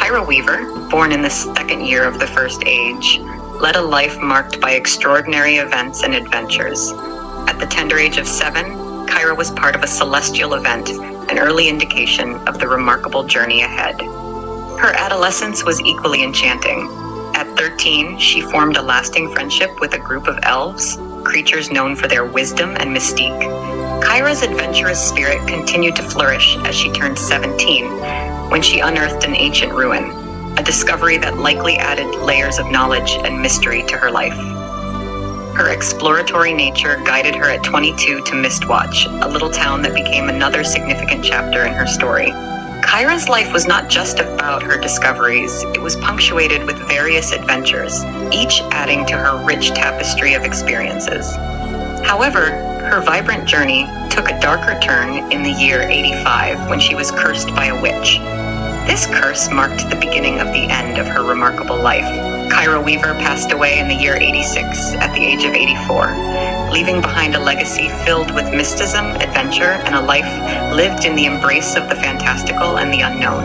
Kyra Weaver, born in the second year of the First Age, led a life marked by extraordinary events and adventures. At the tender age of 7, Kyra was part of a celestial event, an early indication of the remarkable journey ahead. Her adolescence was equally enchanting. At 13, she formed a lasting friendship with a group of elves, creatures known for their wisdom and mystique. Kyra's adventurous spirit continued to flourish as she turned 17, when she unearthed an ancient ruin, a discovery that likely added layers of knowledge and mystery to her life. Her exploratory nature guided her at 22 to Mistwatch, a little town that became another significant chapter in her story. Kyra's life was not just about her discoveries, it was punctuated with various adventures, each adding to her rich tapestry of experiences. However, her vibrant journey took a darker turn in the year 85 when she was cursed by a witch. This curse marked the beginning of the end of her remarkable life. Kyra Weaver passed away in the year 86 at the age of 84, leaving behind a legacy filled with mysticism, adventure, and a life lived in the embrace of the fantastical and the unknown.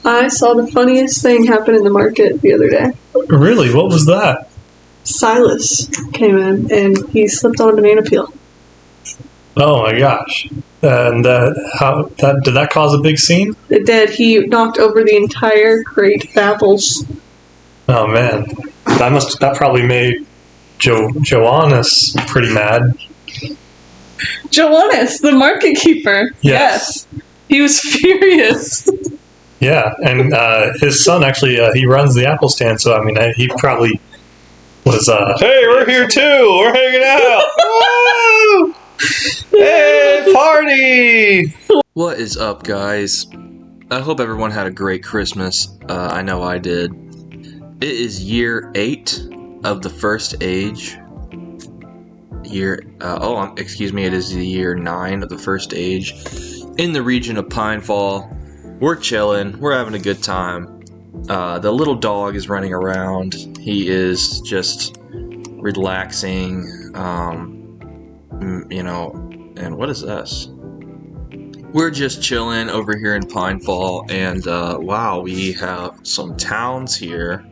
I saw the funniest thing happen in the market the other day. Really? What was that? Silas came in and he slipped on a banana peel. Oh my gosh! And did that cause a big scene? It did. He knocked over the entire crate of apples. Oh man, that probably made Joannis pretty mad. Joannis, the market keeper. Yes. He was furious. Yeah, and his son actually he runs the apple stand, so I mean he probably was. Hey, we're here too. We're hanging out. Woo! Hey, party! What is up, guys? I hope everyone had a great Christmas. I know I did. It is year 8 of the First Age. It is the year 9 of the First Age. In the region of Pinefall. We're chilling. We're having a good time. The little dog is running around. He is just relaxing. And what is this? We're just chilling over here in Pinefall, and wow, we have some towns here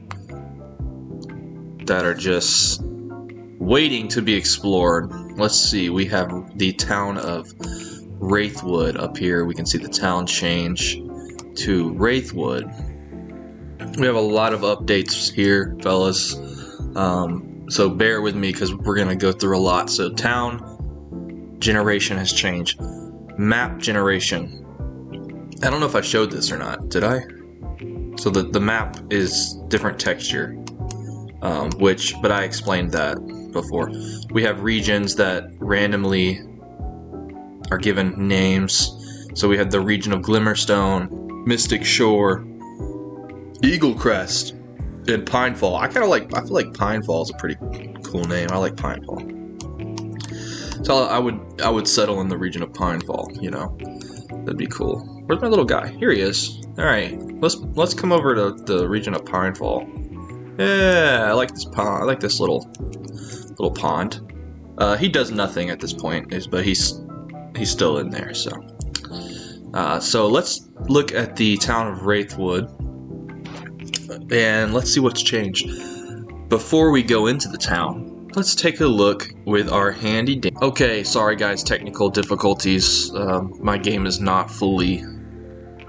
that are just waiting to be explored. Let's see, we have the town of Wraithwood up here. We can see the town change to Wraithwood. We have a lot of updates here, fellas. So bear with me because we're going to go through a lot. So town generation has changed. Map generation. I don't know if I showed this or not. Did I? So the map is different texture. But I explained that before. We have regions that randomly are given names. So we have the region of Glimmerstone, Mystic Shore, Eagle Crest, and Pinefall. I feel like Pinefall is a pretty cool name. I like Pinefall. So I would settle in the region of Pinefall, you know. That'd be cool. Where's my little guy? Here he is. Alright, let's come over to the region of Pinefall. Yeah, I like this pond. I like this little pond. He does nothing at this point, but he's still in there, so. So let's look at the town of Wraithwood, and let's see what's changed. Before we go into the town, let's take a look with our handy Okay, sorry guys, technical difficulties. My game is not fully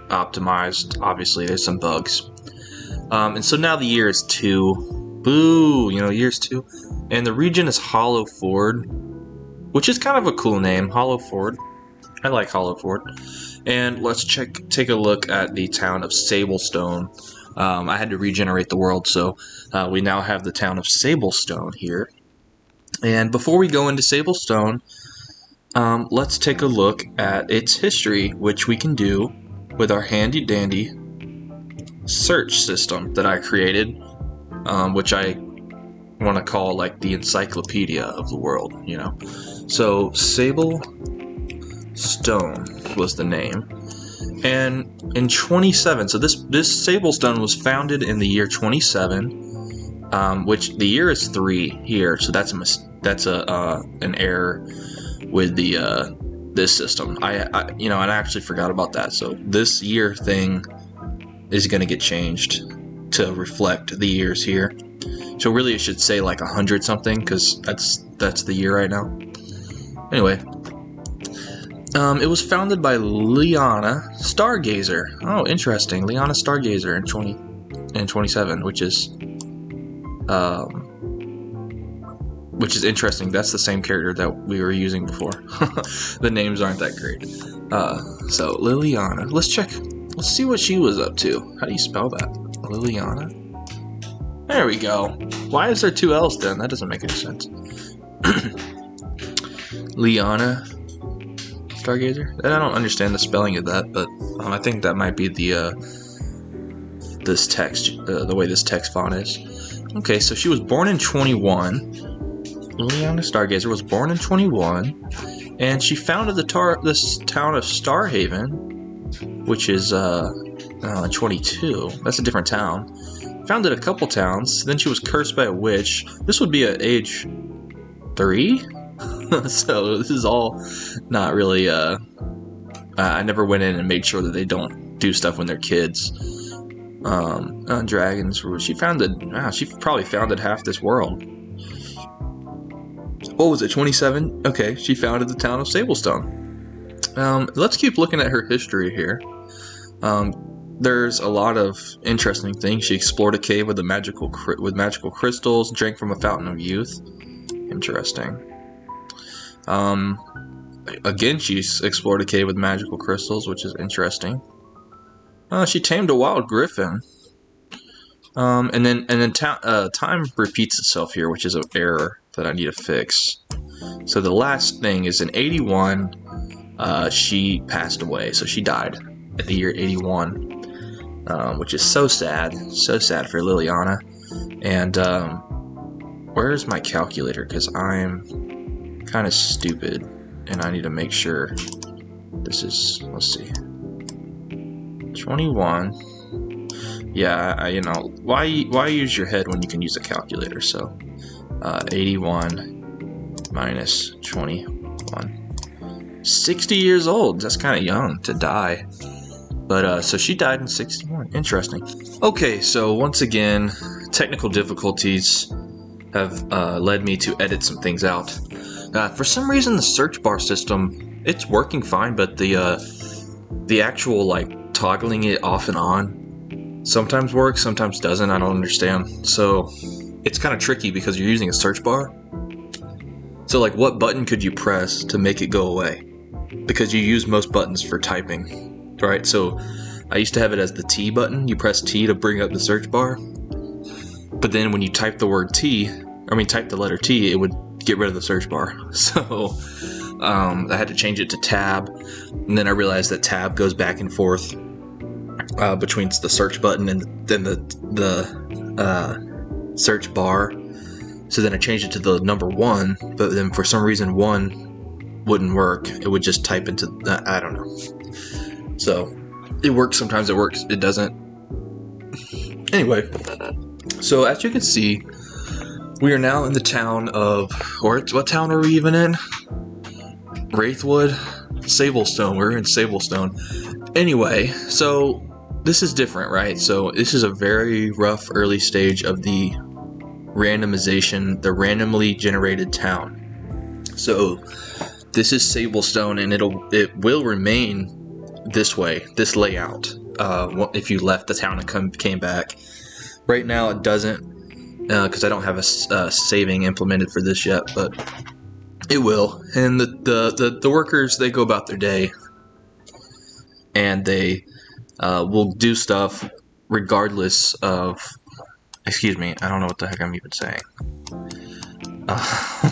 optimized. Obviously, there's some bugs. And so now the year is 2. Boo! Year's 2. And the region is Hollow Ford, which is kind of a cool name, Hollow Ford. I like Hollow Ford. And let's take a look at the town of Sablestone. I had to regenerate the world, so we now have the town of Sablestone here. And before we go into Sablestone, let's take a look at its history, which we can do with our handy-dandy search system that I created, which I want to call like the encyclopedia of the world, So Sablestone was the name. And in 27, so this Sablestone was founded in the year 27, which the year is 3 here, so that's an error. with the this system. I you know, and I actually forgot about that. So this year thing is going to get changed to reflect the years here. So really it should say like 100 something, because that's the year right now. Anyway, it was founded by Liana Stargazer. Oh, interesting. Liana Stargazer in 27, which is interesting. That's the same character that we were using before. The names aren't that great. So Liliana. Let's check. Let's see what she was up to. How do you spell that? Liliana? There we go. Why is there two L's then? That doesn't make any sense. Liana Stargazer? I don't understand the spelling of that, but I think that might be the this text, the way this text font is. Okay, so she was born in 21. Liliana Stargazer was born in 21, and she founded this town of Starhaven, which is 22. That's a different town. Founded a couple towns. Then she was cursed by a witch. This would be at age 3. So this is all not really. I never went in and made sure that they don't do stuff when they're kids. Dragons. She probably founded half this world. What was it? 27. Okay, she founded the town of Sablestone. Let's keep looking at her history here. There's a lot of interesting things. She explored a cave with magical crystals, drank from a fountain of youth. Interesting. Again, she's explored a cave with magical crystals, which is interesting. She tamed a wild griffin. And then time repeats itself here, which is an error that I need to fix. So the last thing is in 81, she passed away. So she died at the year 81, which is so sad for Liliana. And where's my calculator? Because I'm kind of stupid, and I need to make sure this is, let's see, 21. Yeah, you know, why use your head when you can use a calculator? So 81 minus 21. 60 years old. That's kind of young to die. But so she died in 61. Interesting. Okay, so once again, technical difficulties have led me to edit some things out. For some reason, the search bar system, it's working fine, but the actual like toggling it off and on sometimes works, sometimes doesn't. I don't understand. So it's kind of tricky because you're using a search bar. So like, what button could you press to make it go away? Because you use most buttons for typing, right? So I used to have it as the T button. You press T to bring up the search bar. But then when you type the word type the letter T, it would get rid of the search bar. So I had to change it to tab. And then I realized that tab goes back and forth between the search button and then the search bar. So then I changed it to the number 1, but then for some reason 1 wouldn't work. It would just type into I don't know. So it works sometimes, it works, it doesn't. Anyway, so as you can see, we are now in the town of, or what town are we even in? Wraithwood? Sablestone. We're in Sablestone. Anyway, so this is different, right? So this is a very rough early stage of the randomization, the randomly generated town. So this is Sablestone, and it will remain this way, this layout, if you left the town and came back. Right now it doesn't, because I don't have a saving implemented for this yet, but it will. And the workers, they go about their day, and they will do stuff regardless of, excuse me, I don't know what the heck I'm even saying.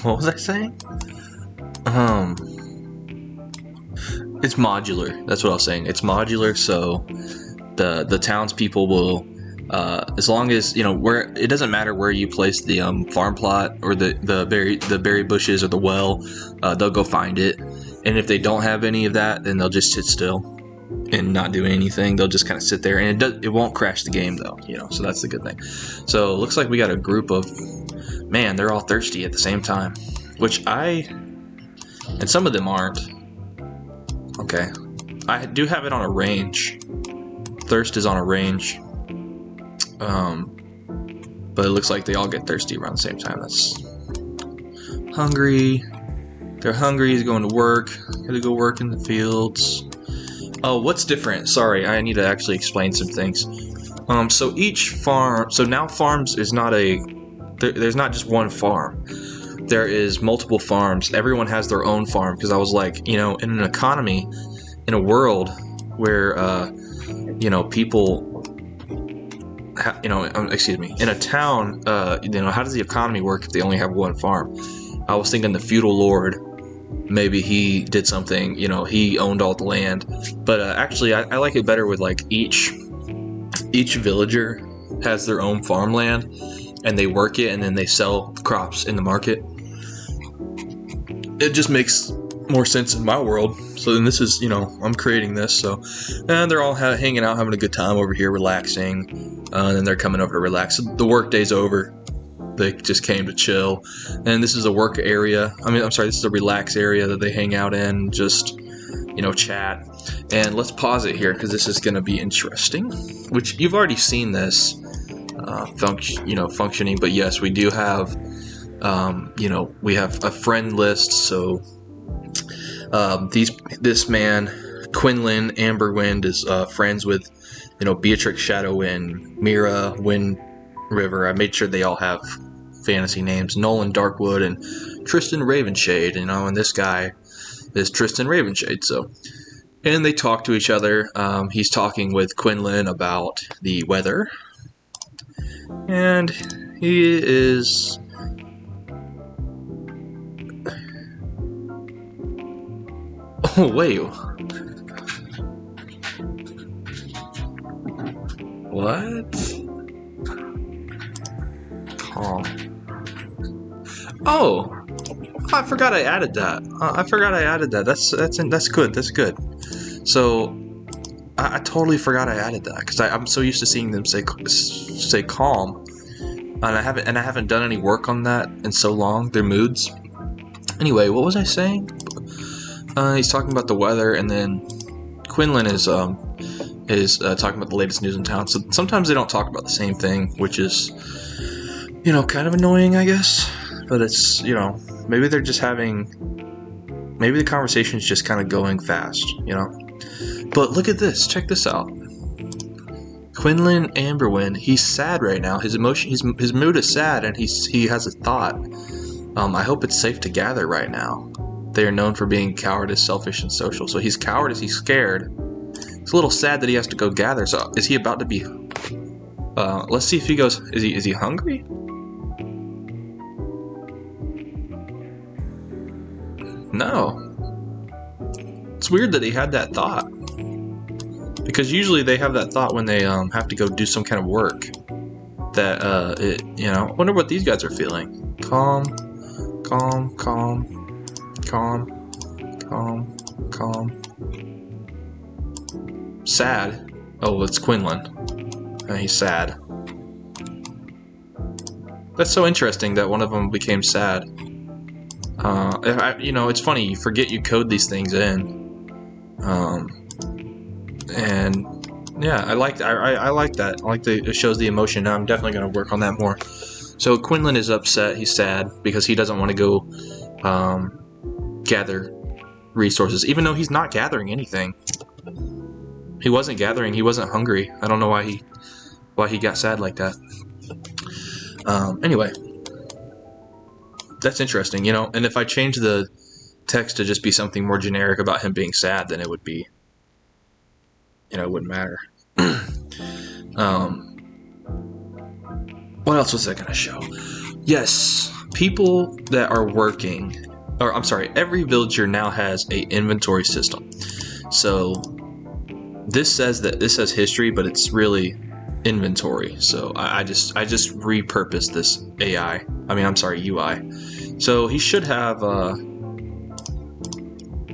What was I saying? It's modular. That's what I was saying. It's modular, so the townspeople will, as long as, you know, where, it doesn't matter where you place the farm plot or the berry bushes or the well, they'll go find it. And if they don't have any of that, then they'll just sit still and not do anything. They'll just kind of sit there, and it won't crash the game though, you know. So that's the good thing. So it looks like we got a group of, man, they're all thirsty at the same time, which I And some of them aren't. Okay. I do have it on a range. Thirst is on a range. But it looks like they all get thirsty around the same time. That's hungry. They're hungry. He's going to work. Gotta go work in the fields. Oh, what's different? Sorry, I need to actually explain some things. So each farm. So now farms is not a. There's not just one farm. There is multiple farms. Everyone has their own farm. Because I was like, you know, in an economy, in a world where, you know, people. Excuse me. In a town, you know, how does the economy work if they only have one farm? I was thinking the feudal lord, maybe he did something, you know, he owned all the land. But actually, I like it better with like each villager has their own farmland, and they work it, and then they sell crops in the market. It just makes more sense in my world. So then this is, you know, I'm creating this, so, and they're all hanging out, having a good time over here, relaxing. And then they're coming over to relax. The work day's over. They just came to chill. And this is a work area. This is a relax area that they hang out in, just, you know, chat. And let's pause it here because this is going to be interesting. Which you've already seen this functioning. But yes, we do have, we have a friend list. So this man, Quinlan Amberwind, is friends with, you know, Beatrix Shadowwind, Mira Wind River. I made sure they all have fantasy names. Nolan Darkwood and Tristan Ravenshade, you know, and this guy is Tristan Ravenshade. So, and they talk to each other. He's talking with Quinlan about the weather. And he is... Oh, wait. What? Oh, I forgot I added that. That's good. That's good. So I totally forgot I added that because I'm so used to seeing them say calm, and I haven't done any work on that in so long. Their moods. Anyway, what was I saying? He's talking about the weather, and then Quinlan is talking about the latest news in town. So sometimes they don't talk about the same thing, which is, you know, kind of annoying, I guess. But it's, you know, maybe they're just maybe the conversation's just kind of going fast, you know. But look at this. Check this out. Quinlan Amberwind, he's sad right now. His mood is sad, and he has a thought. I hope it's safe to gather right now. They are known for being cowardice, selfish, and social. So he's cowardice, he's scared. It's a little sad that he has to go gather. So is he about to be... let's see if he goes... Is he hungry? No. It's weird that he had that thought. Because usually they have that thought when they have to go do some kind of work. That, I wonder what these guys are feeling. Calm. Sad. Oh, it's Quinlan. He's sad. That's so interesting that one of them became sad. It's funny. You forget you code these things in. And yeah, I like that. I like that. I like that it shows the emotion. Now I'm definitely going to work on that more. So Quinlan is upset. He's sad because he doesn't want to go gather resources, even though he's not gathering anything. He wasn't gathering. He wasn't hungry. I don't know why he got sad like that. Anyway, that's interesting, you know. And if I change the text to just be something more generic about him being sad, then it would be, you know, it wouldn't matter. What else was I going to show? Yes, people that are working, or I'm sorry, every villager now has a inventory system. So this says history, but it's really inventory. So I just repurposed this UI. So he should have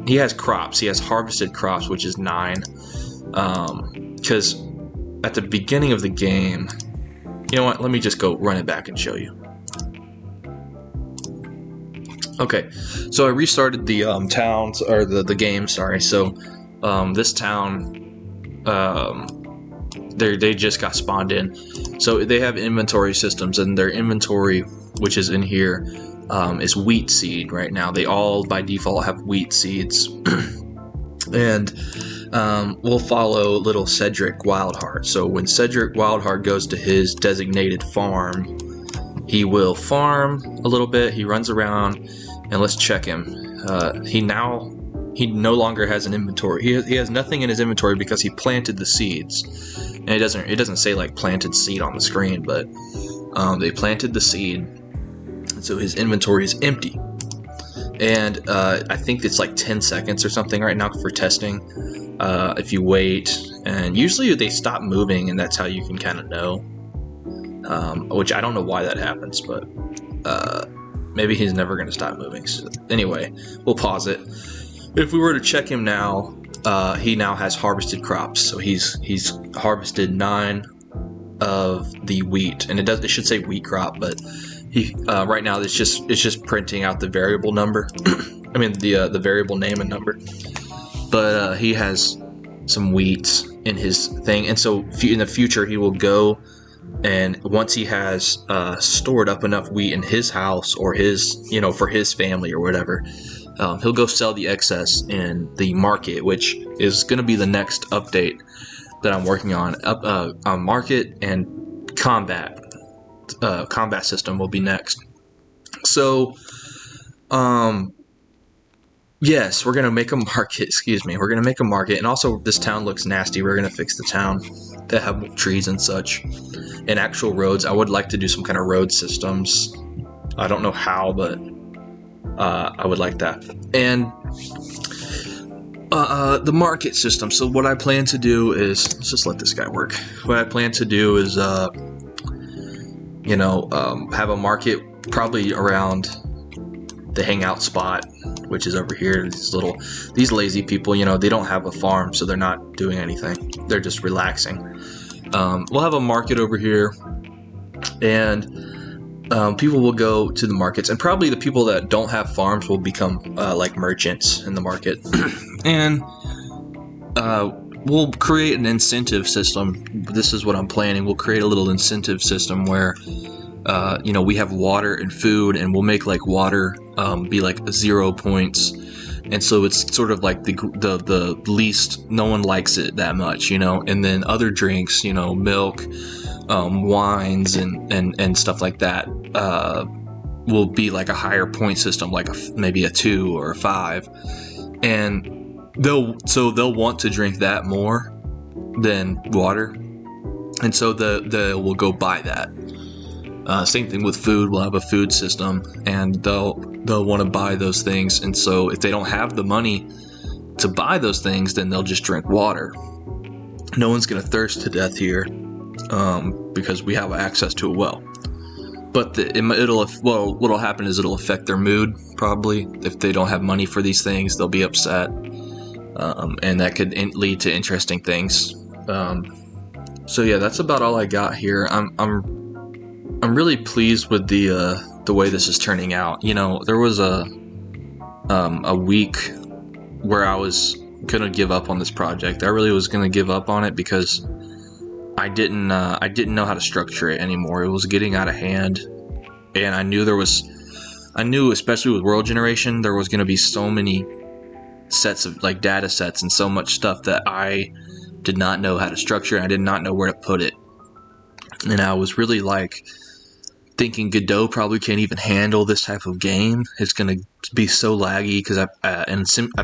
he has crops. He has harvested crops, which is 9. Because at the beginning of the game, you know what? Let me just go run it back and show you. Okay, so I restarted the towns, or the game, sorry. So this town, they just got spawned in. So they have inventory systems, and their inventory, which is in here, is wheat seed right now. They all by default have wheat seeds. And we'll follow little Cedric Wildheart. So when Cedric Wildheart goes to his designated farm, he will farm a little bit. He runs around, and let's check him. He no longer has an inventory. He has nothing in his inventory because he planted the seeds. And it doesn't say like planted seed on the screen, but they planted the seed, and so his inventory is empty. And I think it's like 10 seconds or something right now for testing. If you wait, and usually they stop moving, and that's how you can kind of know. Which I don't know why that happens, but maybe he's never going to stop moving. So anyway, we'll pause it. If we were to check him now, he now has harvested crops. So he's harvested 9 of the wheat, and it should say wheat crop, but he right now it's just printing out the variable number. I mean the variable name and number. But he has some wheat in his thing, and so in the future he will go, and once he has stored up enough wheat in his house or his, for his family or whatever, he'll go sell the excess in the market, which is going to be the next update that I'm working on. Market and combat system will be next. So, yes, we're going to make a market. Excuse me. We're going to make a market. And also, this town looks nasty. We're going to fix the town that have trees and such. And actual roads. I would like to do some kind of road systems. I don't know how, but I would like that. And the market system. So what I plan to do is... Let's just let this guy work. What I plan to do is, have a market probably around the hangout spot, which is over here. These lazy people, they don't have a farm, so they're not doing anything. They're just relaxing. We'll have a market over here, and people will go to the markets, and probably the people that don't have farms will become like merchants in the market. And we'll create an incentive system. This is what I'm planning. We'll create a little incentive system where we have water and food, and we'll make like water be like 0 points, and so it's sort of like the least, no one likes it that much, and then other drinks, milk, wines and stuff like that will be like a higher point system, like maybe a 2 or a 5, and they'll want to drink that more than water, and so they will go buy that. Same thing with food. We'll have a food system, and they'll want to buy those things. And so if they don't have the money to buy those things, then they'll just drink water. No one's going to thirst to death here because we have access to a well. But what'll happen is it'll affect their mood, probably. If they don't have money for these things, they'll be upset. And that could lead to interesting things. So yeah, that's about all I got here. I'm really pleased with the way this is turning out. There was a week where I was gonna give up on this project. I really was gonna give up on it because I didn't know how to structure it anymore. It was getting out of hand, and I knew especially with world generation, there was gonna be so many sets of like data sets and so much stuff that I did not know how to structure. I did not know where to put it, and I was really like thinking Godot probably can't even handle this type of game. It's going to be so laggy because I've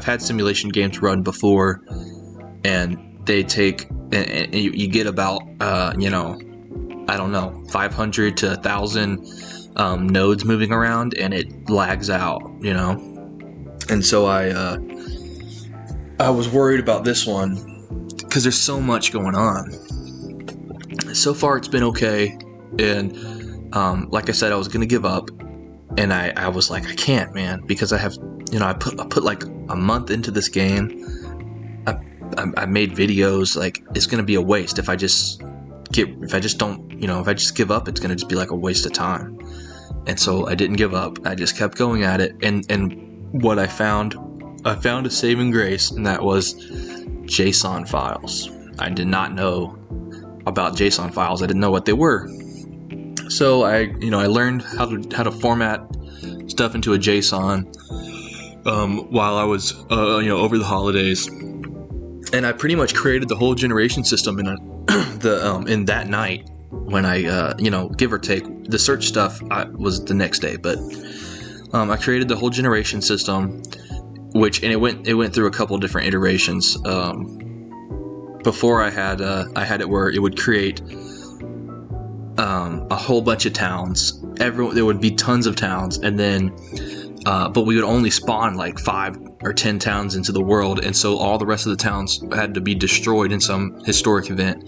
had simulation games run before, and they take and you get about 500 to 1,000 nodes moving around, and it lags out, And so I was worried about this one because there's so much going on. So far, it's been okay, and like I said, I was gonna give up, and I was like, I can't, man, because I have, I put like a month into this game. I made videos. Like, it's gonna be a waste if I just give up. It's gonna just be like a waste of time. And so I didn't give up. I just kept going at it. And what I found a saving grace, and that was JSON files. I did not know about JSON files. I didn't know what they were. So I learned how to format stuff into a JSON while I was over the holidays, and I pretty much created the whole generation system in that night. When I give or take, the search stuff was the next day, but I created the whole generation system, it went through a couple different iterations. Before I had it where it would create a whole bunch of towns. There would be tons of towns, and then but we would only spawn like 5 or 10 towns into the world, and so all the rest of the towns had to be destroyed in some historic event,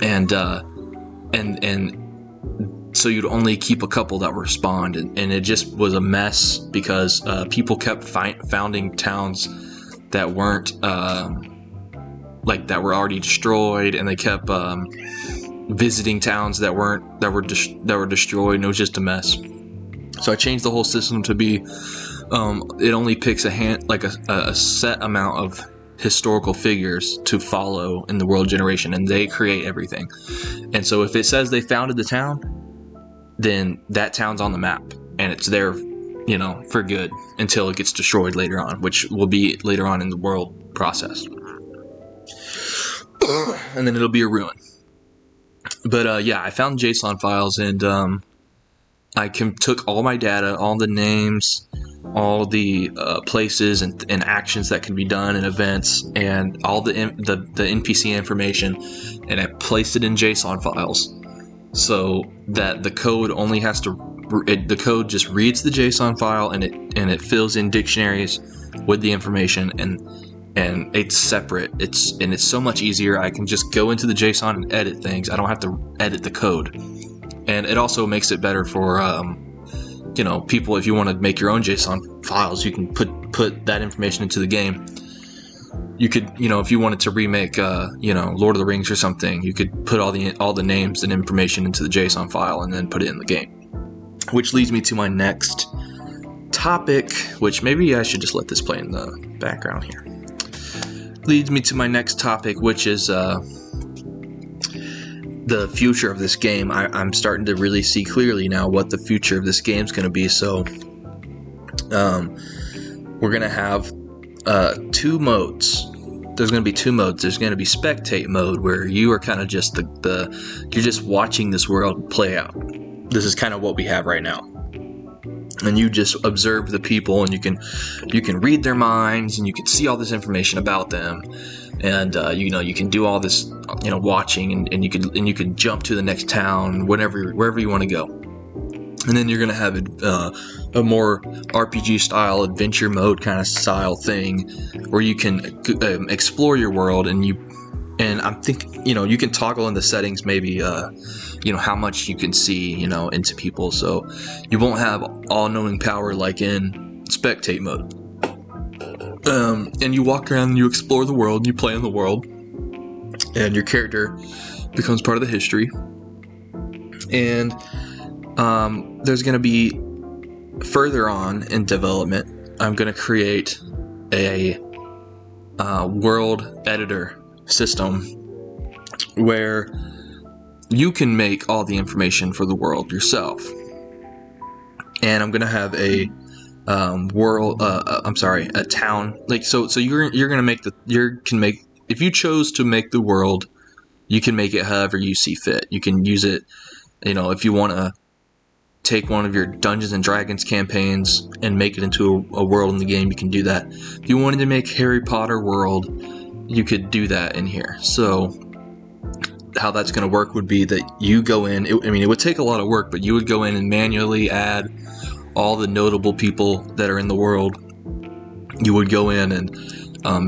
and so you'd only keep a couple that were spawned, and it just was a mess because people kept founding towns that weren't that were already destroyed, and they kept visiting towns that were destroyed, and it was just a mess. So I changed the whole system to be it only picks a set amount of historical figures to follow in the world generation, and they create everything. And so if it says they founded the town, then that town's on the map, and it's there for good until it gets destroyed later on, which will be later on in the world process. And then it'll be a ruin. But I found JSON files, and I took all my data, all the names, all the places and actions that can be done and events, and all the NPC information, and I placed it in JSON files so that the code only has to the code just reads the JSON file, and it fills in dictionaries with the information, and it's separate. It's so much easier. I can just go into the JSON and edit things. I don't have to edit the code. And it also makes it better for people. If you want to make your own JSON files, you can put that information into the game. You could, if you wanted to remake Lord of the Rings or something, you could put all the names and information into the JSON file and then put it in the game. Which leads me to my next topic, which maybe I should just let this play in the background here. Leads me to my next topic, which is the future of this game. I'm starting to really see clearly now what the future of this game is going to be. So we're going to have 2 modes. There's going to be 2 modes. There's going to be spectate mode, where you are kind of just you're just watching this world play out. This is kind of what we have right now. And you just observe the people, and you can read their minds, and you can see all this information about them, and you can do all this watching, and you can jump to the next town, wherever you want to go. And then you're gonna have a more RPG style adventure mode kind of style thing, where you can explore your world, and I'm thinking you can toggle in the settings maybe how much you can see into people, so you won't have all-knowing power like in spectate mode. And you walk around and you explore the world, and you play in the world, and your character becomes part of the history. And there's going to be, further on in development, I'm going to create a world editor system where you can make all the information for the world yourself. And I'm going to have a town, so you're going to make if you chose to make the world, you can make it however you see fit. You can use it, if you want to take one of your Dungeons and Dragons campaigns and make it into a world in the game, you can do that. If you wanted to make Harry Potter world, you could do that in here. So how that's going to work would be that you go in, it would take a lot of work, but you would go in and manually add all the notable people that are in the world. You would go in and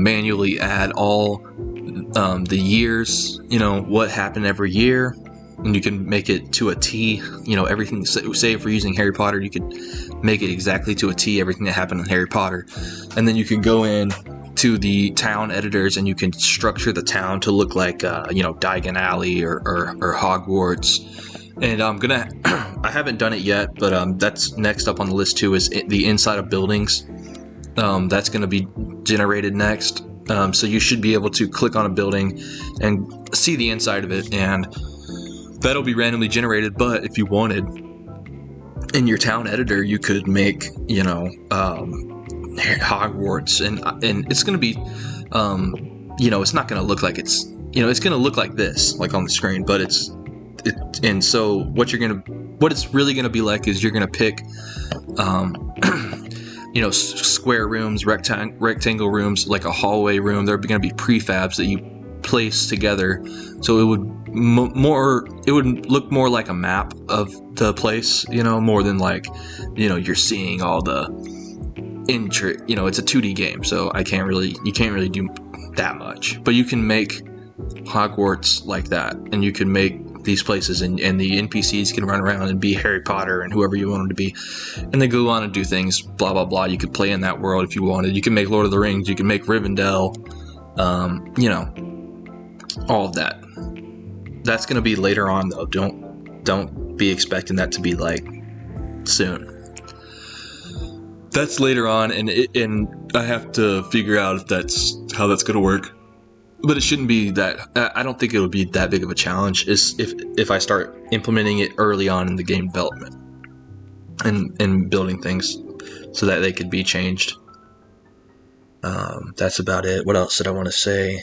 manually add all the years, what happened every year, and you can make it to a T, everything. Say if we're using Harry Potter, you could make it exactly to a T, everything that happened in Harry Potter. And then you can go in to the town editors, and you can structure the town to look like Diagon Alley or Hogwarts, And I'm gonna, I haven't done it yet, but that's next up on the list too, is the inside of buildings. That's gonna be generated next. So you should be able to click on a building and see the inside of it, and that'll be randomly generated. But if you wanted, in your town editor, you could make, Hogwarts, and it's gonna be, it's not gonna look like it's going to look like this, like on the screen, but and so what it's really going to be like is you're going to pick, square rooms, rectangle rooms, like a hallway room. They're going to be prefabs that you place together. So it would look more like a map of the place, more than like, you're seeing all the it's a 2D game. So you can't really do that much, but you can make Hogwarts like that, and you can make these places, and the NPCs can run around and be Harry Potter and whoever you want them to be, and they go on and do things, blah blah blah. You could play in that world if you wanted. You can make Lord of the Rings, you can make Rivendell, all of that. That's going to be later on though. Don't be expecting that to be like soon. That's later on, and I have to figure out if that's how that's going to work. But it shouldn't be that. I don't think it would be that big of a challenge if I start implementing it early on in the game development and building things so that they could be changed. That's about it. What else did I want to say?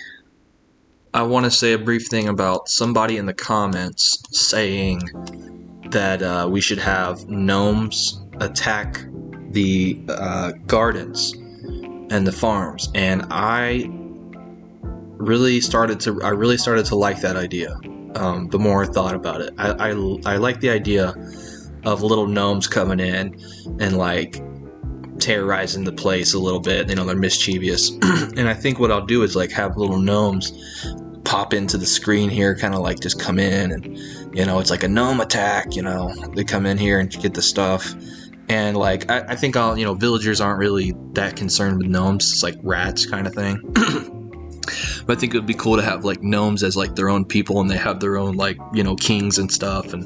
I want to say a brief thing about somebody in the comments saying that we should have gnomes attack the gardens and the farms, and I really started to like that idea. The more I thought about it, I like the idea of little gnomes coming in and like terrorizing the place a little bit. They're mischievous, and I think what I'll do is like have little gnomes pop into the screen here, kind of like just come in, and it's like a gnome attack. They come in here and get the stuff. And like I think villagers aren't really that concerned with gnomes. It's like rats kind of thing. But I think it would be cool to have like gnomes as like their own people, and they have their own like kings and stuff, and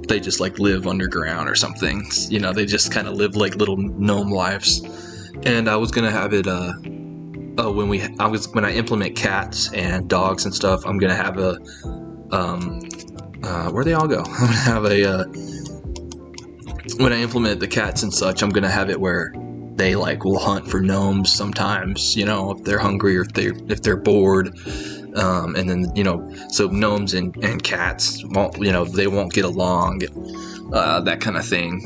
they just like live underground or something. They just kind of live like little gnome lives. And I was gonna have it when I implement cats and dogs and stuff, I'm gonna have a where'd they all go? I'm gonna have when I implement the cats and such, I'm gonna have it where they like will hunt for gnomes sometimes, if they're hungry or if they're bored, and then so gnomes and cats won't they won't get along, that kind of thing.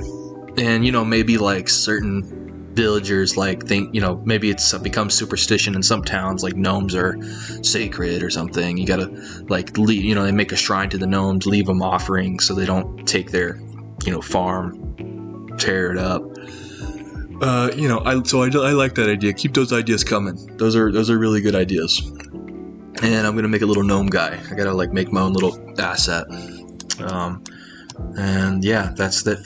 And maybe like certain villagers like think maybe it's become superstition in some towns, like gnomes are sacred or something. You gotta like leave, they make a shrine to the gnomes, leave them offerings so they don't take their farm, tear it up. I like that idea. Keep those ideas coming. Those are really good ideas. And I'm gonna make a little gnome guy. I gotta like make my own little asset. And yeah, that's it.